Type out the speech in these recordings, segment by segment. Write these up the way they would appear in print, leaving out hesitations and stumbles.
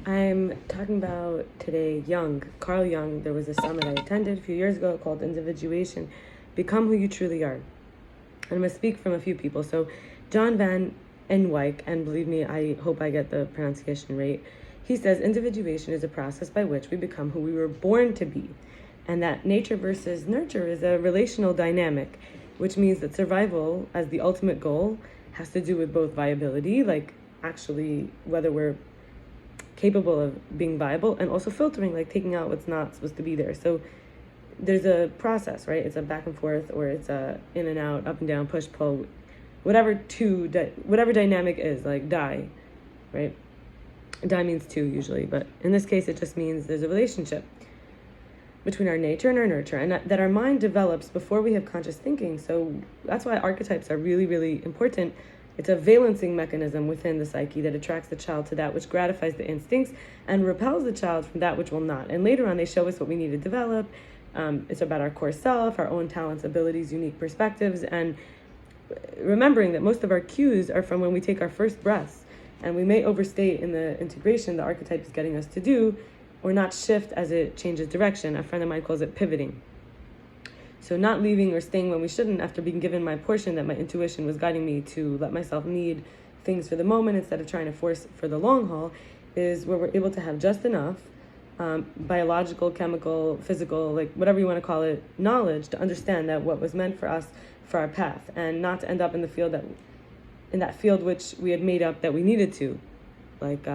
I'm talking about today Carl Jung. There was a summit I attended a few years ago called Individuation, Become Who You Truly Are. And I'm going to speak from a few people. So John Van Eenwyk, and believe me, I hope I get the pronunciation right, he says individuation is a process by which we become who we were born to be. And that nature versus nurture is a relational dynamic, which means that survival as the ultimate goal has to do with both viability, like actually whether we're capable of being viable, and also filtering, like taking out what's not supposed to be there. So there's a process, right? It's a back and forth, or it's a in and out, up and down, push, pull, whatever dynamic is, like die, right? Die means two usually, but in this case it just means there's a relationship between our nature and our nurture, and that our mind develops before we have conscious thinking. So that's why archetypes are really, really important. It's a valencing mechanism within the psyche that attracts the child to that which gratifies the instincts and repels the child from that which will not. And later on, they show us what we need to develop. It's about our core self, our own talents, abilities, unique perspectives, and remembering that most of our cues are from when we take our first breaths. And we may overstate in the integration the archetype is getting us to do, or not shift as it changes direction. A friend of mine calls it pivoting. So not leaving or staying when we shouldn't after being given my portion that my intuition was guiding me to let myself need things for the moment instead of trying to force for the long haul, is where we're able to have just enough biological, chemical, physical, like whatever you want to call it, knowledge to understand that what was meant for us for our path, and not to end up in that field which we had made up that we needed to, like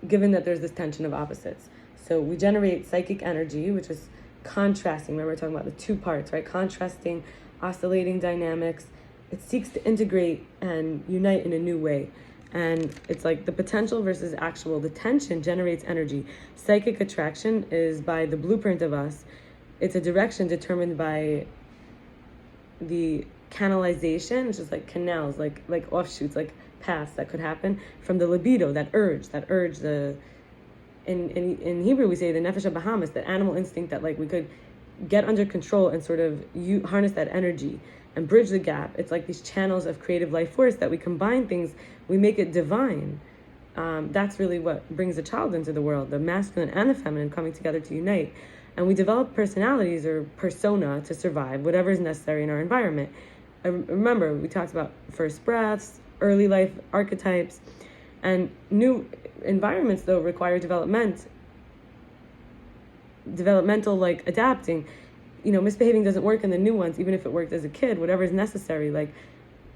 given that there's this tension of opposites. So we generate psychic energy, which is contrasting. Remember, we're talking about the two parts, right? Contrasting, oscillating dynamics. It seeks to integrate and unite in a new way. And it's like the potential versus actual. The tension generates energy. Psychic attraction is by the blueprint of us. It's a direction determined by the canalization, which is like canals, like offshoots, like paths that could happen from the libido, that urge, in Hebrew we say the nefesh habahamis, that animal instinct that like we could get under control and sort of harness that energy and bridge the gap. It's like these channels of creative life force that we combine things, we make it divine. That's really what brings a child into the world, the masculine and the feminine coming together to unite. And we develop personalities or persona to survive whatever is necessary in our environment. Remember, we talked about first breaths, early life archetypes, and new environments though require developmental like adapting. Misbehaving doesn't work in the new ones, even if it worked as a kid. Whatever is necessary, like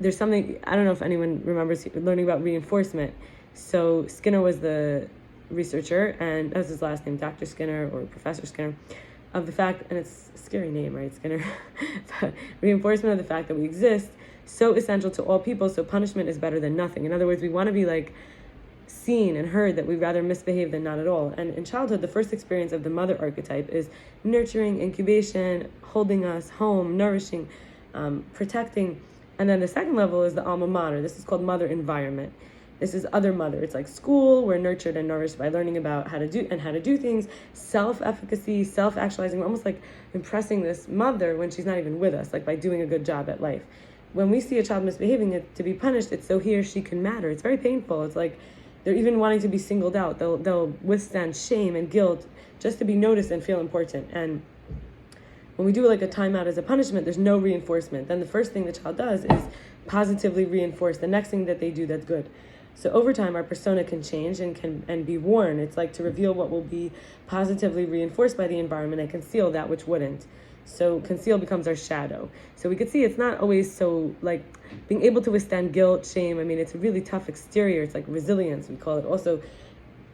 there's something, I don't know if anyone remembers learning about reinforcement. So Skinner was the researcher, and that's his last name, Dr. Skinner or Professor Skinner, of the fact, and it's a scary name, right, Skinner, but reinforcement of the fact that we exist, so essential to all people, so punishment is better than nothing. In other words, we want to be like seen and heard, that we'd rather misbehave than not at all. And in childhood, the first experience of the mother archetype is nurturing, incubation, holding us, home, nourishing, protecting. And then the second level is the alma mater. This is called mother environment. This is other mother. It's like school. We're nurtured and nourished by learning about how to do things, self-efficacy, self-actualizing. We're almost like impressing this mother when she's not even with us, like by doing a good job at life. When we see a child misbehaving, to be punished, it's so he or she can matter. It's very painful. It's like they're even wanting to be singled out. They'll withstand shame and guilt just to be noticed and feel important. And when we do like a timeout as a punishment, there's no reinforcement. Then the first thing the child does is positively reinforce the next thing that they do that's good. So over time, our persona can change and be worn. It's like to reveal what will be positively reinforced by the environment and conceal that which wouldn't. So conceal becomes our shadow. So we could see it's not always so like being able to withstand guilt, shame. I mean, it's a really tough exterior. It's like resilience, we call it. Also,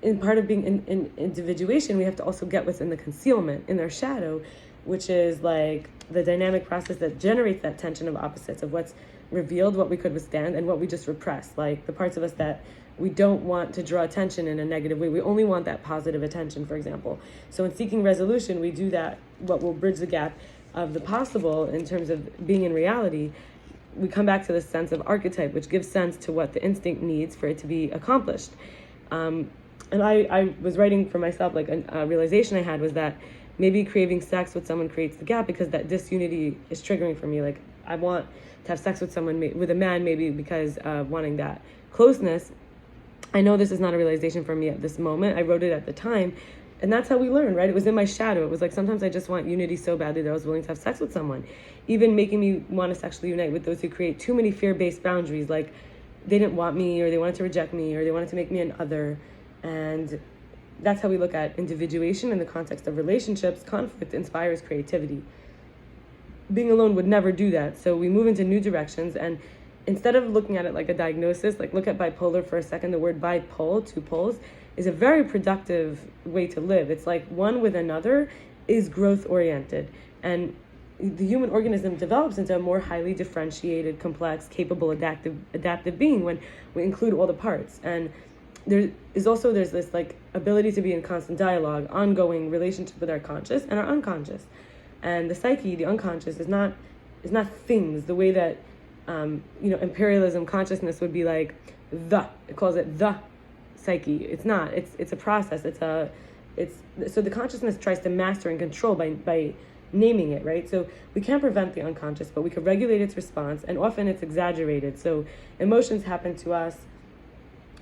in part of being in individuation, we have to also get what's in the concealment, in our shadow, which is like the dynamic process that generates that tension of opposites, of what's revealed, what we could withstand, and what we just repress, like the parts of us that we don't want to draw attention in a negative way. We only want that positive attention, for example. So in seeking resolution, we do that, what will bridge the gap of the possible in terms of being in reality. We come back to the sense of archetype, which gives sense to what the instinct needs for it to be accomplished. And I was writing for myself, like a realization I had was that maybe craving sex with someone creates the gap because that disunity is triggering for me. Like I want to have sex with someone, with a man, maybe because of wanting that closeness, I know this is not a realization for me at this moment. I wrote it at the time. And that's how we learn, right? It was in my shadow. It was like sometimes I just want unity so badly that I was willing to have sex with someone. Even making me want to sexually unite with those who create too many fear-based boundaries. Like they didn't want me, or they wanted to reject me, or they wanted to make me an other. And that's how we look at individuation in the context of relationships. Conflict inspires creativity. Being alone would never do that. So we move into new directions, and instead of looking at it like a diagnosis, like look at bipolar for a second. The word bipole, two poles, is a very productive way to live. It's like one with another is growth oriented, and the human organism develops into a more highly differentiated, complex, capable, adaptive being when we include all the parts. And there's this like ability to be in constant dialogue, ongoing relationship with our conscious and our unconscious. And the psyche, the unconscious, is not things the way that imperialism consciousness would be like it calls it the psyche. It's not. It's a process. So the consciousness tries to master and control by naming it, right? So we can't prevent the unconscious, but we can regulate its response, and often it's exaggerated. So emotions happen to us,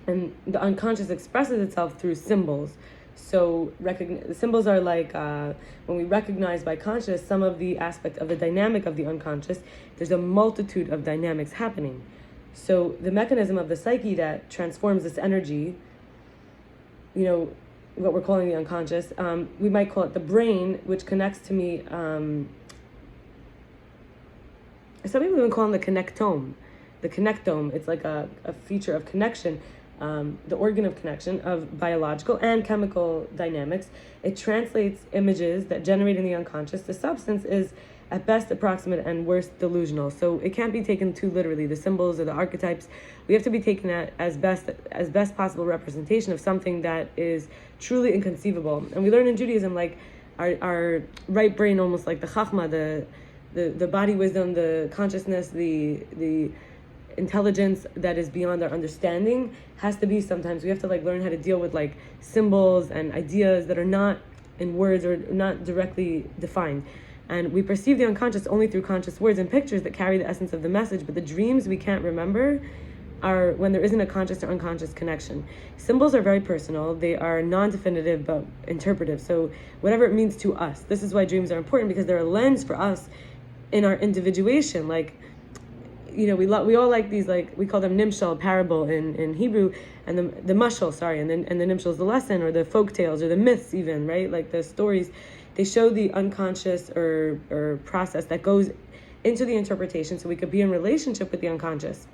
and the unconscious expresses itself through symbols. So the symbols are like when we recognize by conscious some of the aspect of the dynamic of the unconscious, there's a multitude of dynamics happening. So the mechanism of the psyche that transforms this energy, what we're calling the unconscious, we might call it the brain, which connects to me. Some people even call it the connectome. The connectome, it's like a feature of connection. The organ of connection of biological and chemical dynamics. It translates images that generate in the unconscious. The substance is at best approximate and worst delusional. So it can't be taken too literally. The symbols or the archetypes, we have to be taken as best possible representation of something that is truly inconceivable. And we learn in Judaism, like our right brain, almost like the chachma, the body wisdom, the consciousness, the intelligence that is beyond our understanding has to be, sometimes we have to like learn how to deal with like symbols and ideas that are not in words or not directly defined. And we perceive the unconscious only through conscious words and pictures that carry the essence of the message, but the dreams we can't remember are when there isn't a conscious or unconscious connection. Symbols are very personal. They are non-definitive but interpretive. So whatever it means to us, this is why dreams are important, because they're a lens for us in our individuation. Like, we all like these, like we call them nimshal, parable in Hebrew, and the mashal, and the nimshal is the lesson, or the folk tales, or the myths even, right? Like the stories, they show the unconscious or process that goes into the interpretation, so we could be in relationship with the unconscious.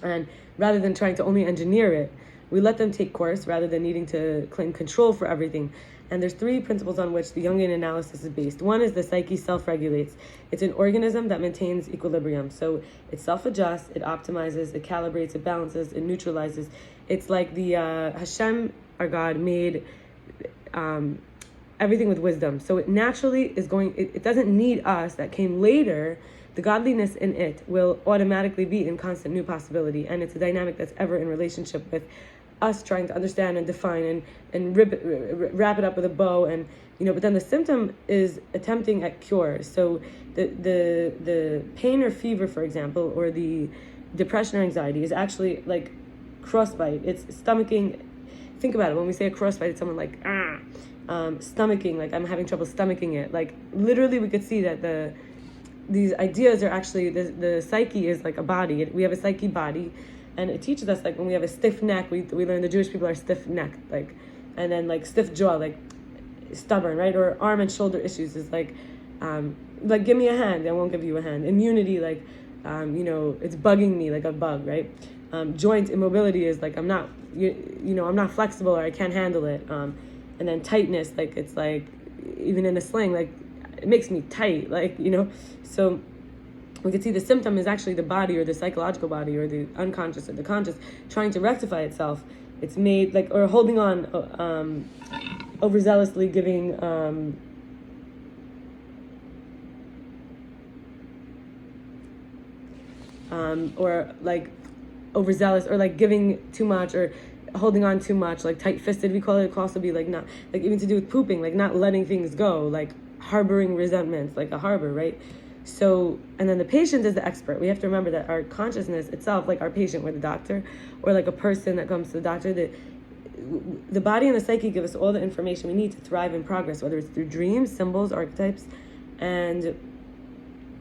And rather than trying to only engineer it, we let them take course rather than needing to claim control for everything. And there's three principles on which the Jungian analysis is based. One is the psyche self-regulates. It's an organism that maintains equilibrium. So it self-adjusts, it optimizes, it calibrates, it balances, it neutralizes. It's like the Hashem, our God, made everything with wisdom. So it naturally is it doesn't need us that came later. The godliness in it will automatically be in constant new possibility. And it's a dynamic that's ever in relationship with us trying to understand and define and wrap it up with a bow, and but then the symptom is attempting at cure. So the pain or fever, for example, or the depression or anxiety is actually like crossbite. It's stomaching. Think about it. When we say a crossbite, it's someone like stomaching, like I'm having trouble stomaching it. Like literally, we could see that these ideas are actually the psyche is like a body. We have a psyche body. And it teaches us, like when we have a stiff neck, we learn the Jewish people are stiff necked, like, and then like stiff jaw, like stubborn, right? Or arm and shoulder issues is like give me a hand, I won't give you a hand. Immunity, like it's bugging me like a bug, right? Joint immobility is like I'm not flexible, or I can't handle it. And then tightness, like it's like even in a sling, like it makes me tight, like so. We could see the symptom is actually the body, or the psychological body, or the unconscious or the conscious trying to rectify itself. It's made like, or holding on, overzealously giving, or like overzealous, or like giving too much, or holding on too much, like tight-fisted. We call it. It could also be like not, like even to do with pooping, like not letting things go, like harboring resentments, like a harbor, right? So, and then the patient is the expert. We have to remember that our consciousness itself, like our patient, we're the doctor, or like a person that comes to the doctor, the body and the psyche give us all the information we need to thrive in progress, whether it's through dreams, symbols, archetypes, and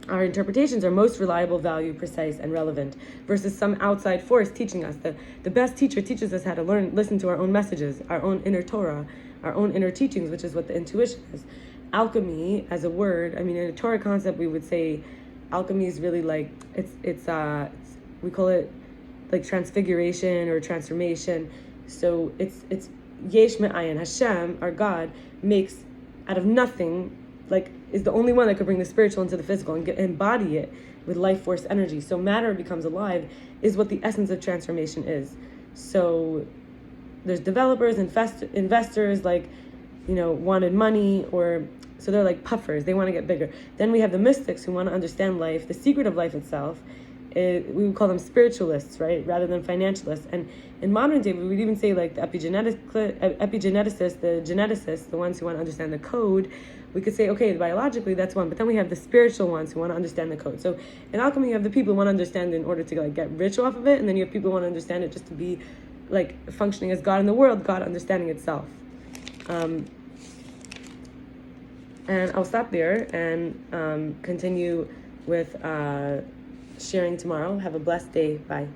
our interpretations are most reliable, value, precise, and relevant versus some outside force teaching us. The best teacher teaches us how to listen to our own messages, our own inner Torah, our own inner teachings, which is what the intuition is. Alchemy, as a word, I mean, in a Torah concept, we would say alchemy is really like, we call it like transfiguration or transformation. So it's yesh me'ayin. Hashem, our God, makes out of nothing, like, is the only one that could bring the spiritual into the physical and embody it with life force energy. So matter becomes alive is what the essence of transformation is. So there's developers, investors, like, wanted money, so they're like puffers. They want to get bigger. Then we have the mystics who want to understand life, the secret of life itself. We would call them spiritualists, right, rather than financialists. And in modern day, we would even say like the epigeneticists, the geneticists, the ones who want to understand the code. We could say, okay, biologically, that's one. But then we have the spiritual ones who want to understand the code. So in alchemy, you have the people who want to understand in order to like get rich off of it. And then you have people who want to understand it just to be like functioning as God in the world, God understanding itself. And I'll stop there and continue with sharing tomorrow. Have a blessed day. Bye.